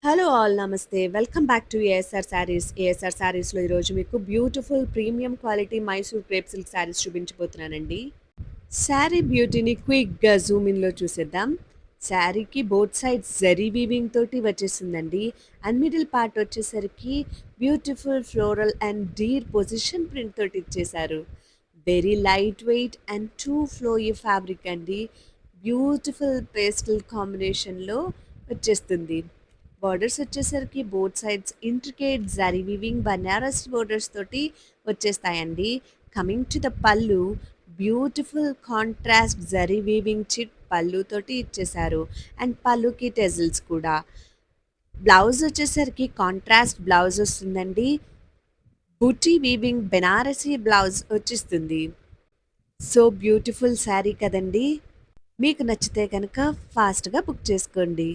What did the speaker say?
Hello all నమస్తే. Welcome back to ASR saris. ASR శారీస్‌లో ఈరోజు మీకు beautiful premium quality Mysore crepe silk saris చూపించబోతున్నానండి. శారీ బ్యూటీని క్విక్‌గా జూమ్ ఇన్‌లో చూసేద్దాం. శారీకి బోత్ సైడ్స్ జరీ వీవింగ్ తోటి వచ్చేసిందండి. అండ్ మిడిల్ పార్ట్ వచ్చేసరికి beautiful floral and deer position print తోటి ఇచ్చేశారు. Very light weight and too flowy fabric అండి. బ్యూటిఫుల్ పేస్టల్ కాంబినేషన్‌లో వచ్చేస్తుంది. బార్డర్స్ వచ్చేసరికి both sides intricate zari weaving Banaras borders తోటి వచ్చేస్తాయండి. Coming to the pallu, beautiful contrast zari weaving చిట్ పళ్ళు తోటి ఇచ్చేశారు. అండ్ పళ్ళుకి టెజిల్స్ కూడా. బ్లౌజ్ వచ్చేసరికి కాంట్రాస్ట్ బ్లౌజ్ వస్తుందండి. బూటీ వీవింగ్ బెనారసీ బ్లౌజ్ వచ్చేస్తుంది. సో బ్యూటిఫుల్ శారీ కదండి. మీకు నచ్చితే కనుక ఫాస్ట్గా బుక్ చేసుకోండి.